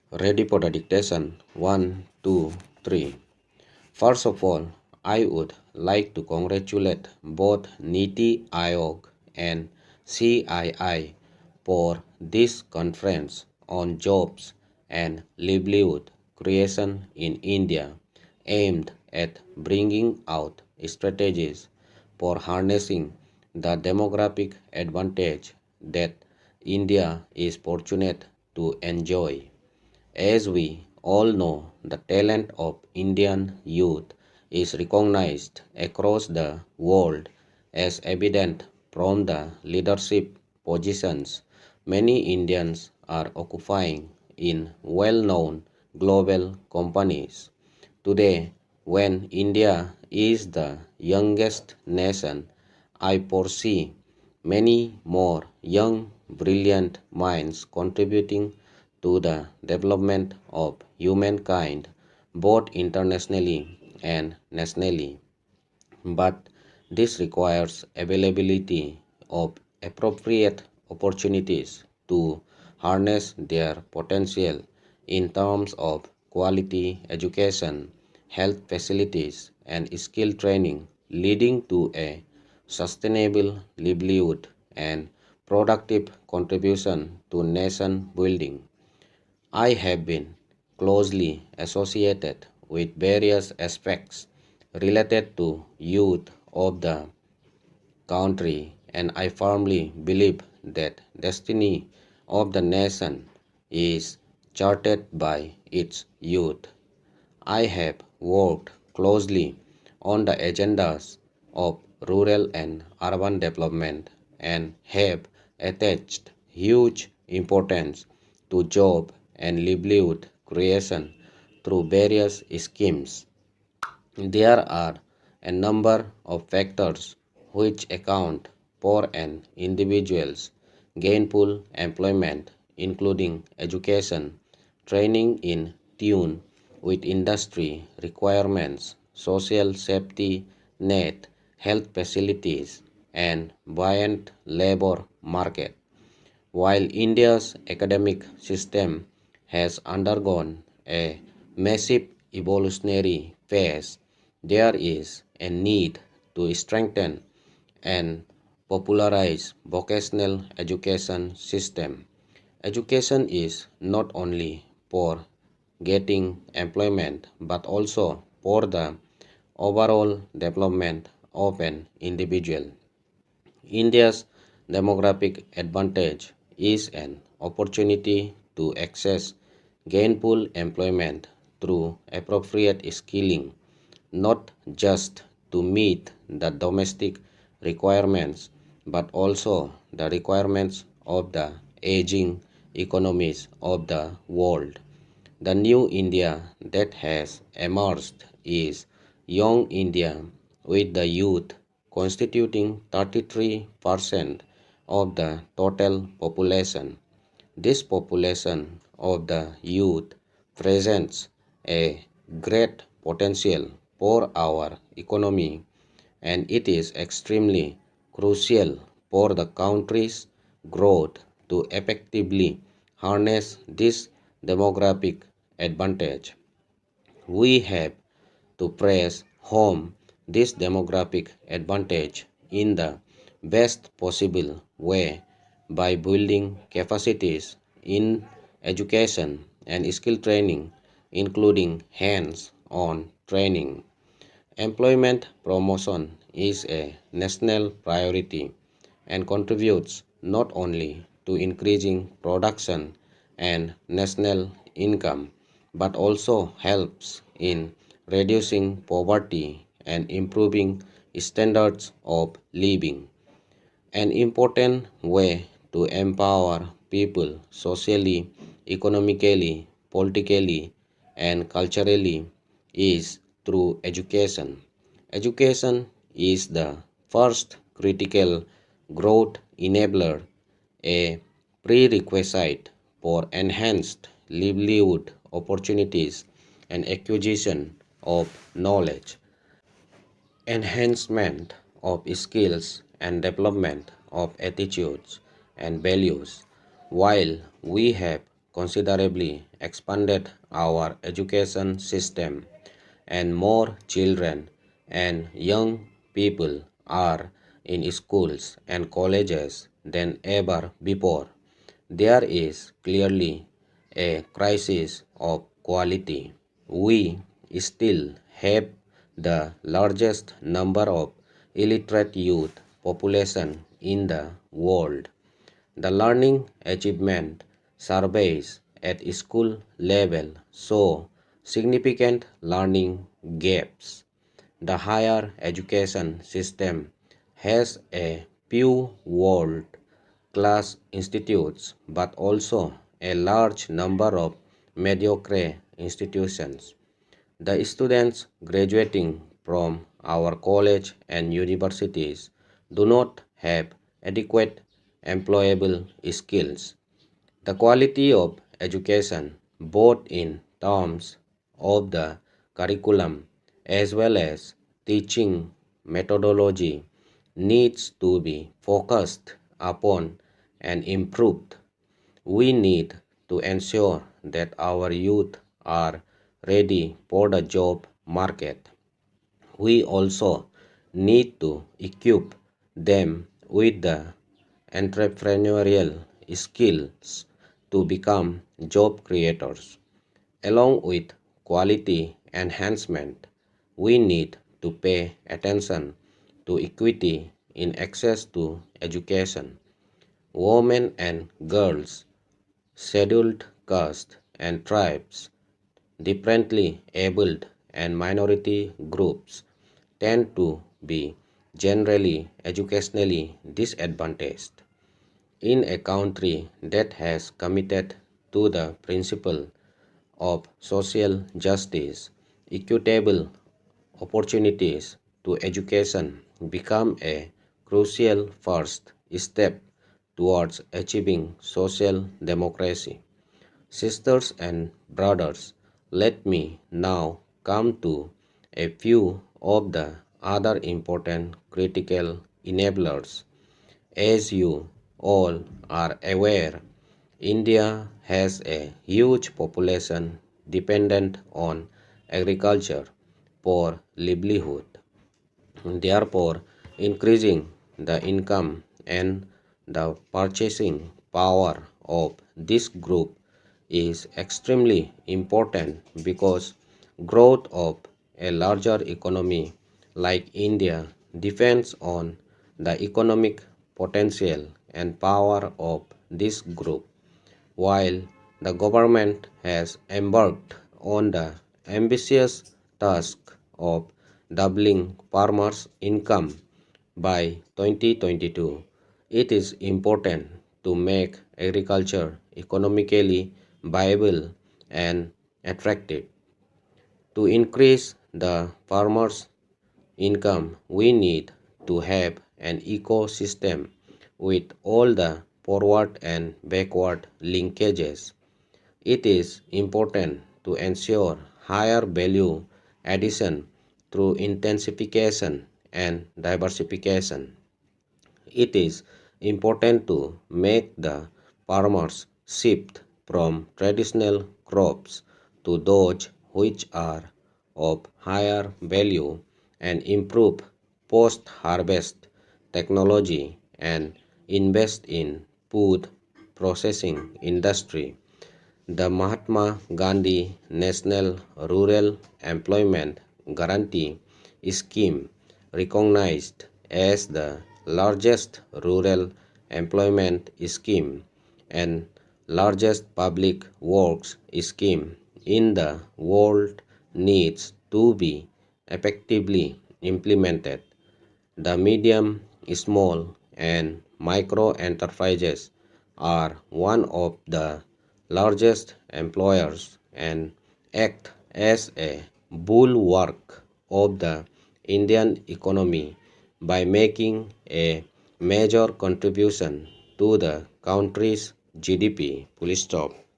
Ready for the dictation? 1, 2, 3. First of all, I would like to congratulate both Niti Aayog and CII for this conference on jobs and livelihood creation in India, aimed at bringing out strategies for harnessing the demographic advantage that India is fortunate to enjoy. As we all know, the talent of Indian youth is recognized across the world, as evident from the leadership positions many Indians are occupying in well-known global companies. Today, when India is the youngest nation, I foresee many more young, brilliant minds contributing to the development of humankind, both internationally and nationally. But this requires availability of appropriate opportunities to harness their potential in terms of quality education, health facilities, and skill training, leading to a sustainable livelihood and productive contribution to nation building. I have been closely associated with various aspects related to youth of the country, and I firmly believe that destiny of the nation is charted by its youth. I have worked closely on the agendas of rural and urban development and have attached huge importance to job and livelihood creation through various schemes. There are a number of factors which account for an individual's gainful employment, including education, training in tune with industry requirements, social safety net, health facilities, and buoyant labor market. While India's academic system has undergone a massive evolutionary phase, there is a need to strengthen and popularize vocational education system. Education is not only for getting employment but also for the overall development of an individual. India's demographic advantage is an opportunity to access gainful employment through appropriate skilling, not just to meet the domestic requirements but also the requirements of the aging economies of the world. The new India that has emerged is young India, with the youth constituting 33% of the total population. This population of the youth presents a great potential for our economy, and it is extremely crucial for the country's growth to effectively harness this demographic advantage. We have to press home this demographic advantage in the best possible way by building capacities in education and skill training, including hands-on training. Employment promotion is a national priority and contributes not only to increasing production and national income but also helps in reducing poverty and improving standards of living. An important way to empower people socially, economically, politically, and culturally is through education. Education is the first critical growth enabler, a prerequisite for enhanced livelihood opportunities and acquisition of knowledge, enhancement of skills, and development of attitudes and values. While we have considerably expanded our education system, and more children and young people are in schools and colleges than ever before. There is clearly a crisis of quality. We still have the largest number of illiterate youth population in the world. The learning achievement surveys at school level show significant learning gaps. The higher education system has a few world-class institutes but also a large number of mediocre institutions. The students graduating from our college and universities do not have adequate employable skills. The quality of education, both in terms of the curriculum as well as teaching methodology, needs to be focused upon and improved. We need to ensure that our youth are ready for the job market. We also need to equip them with the entrepreneurial skills to become job creators. Along with quality enhancement, we need to pay attention to equity in access to education. Women and girls, scheduled castes and tribes, differently abled and minority groups tend to be generally educationally disadvantaged. In a country that has committed to the principle of social justice, equitable opportunities to education become a crucial first step towards achieving social democracy. Sisters and brothers, let me now come to a few of the other important critical enablers. As you all are aware, India has a huge population dependent on agriculture for livelihood. Therefore, increasing the income and the purchasing power of this group is extremely important because growth of a larger economy like India depends on the economic potential and power of this group. While the government has embarked on the ambitious task of doubling farmers' income by 2022, it is important to make agriculture economically viable and attractive. To increase the farmers' income, we need to have an ecosystem with all the forward and backward linkages. It is important to ensure higher value addition through intensification and diversification. It is important to make the farmers shift from traditional crops to those which are of higher value and improve post-harvest technology and invest in food processing industry. The Mahatma Gandhi National Rural Employment Guarantee Scheme, recognized as the largest rural employment scheme and largest public works scheme in the world, needs to be effectively implemented. The medium, small, and micro enterprises are one of the largest employers and act as a bulwark of the Indian economy by making a major contribution to the country's GDP. Full stop.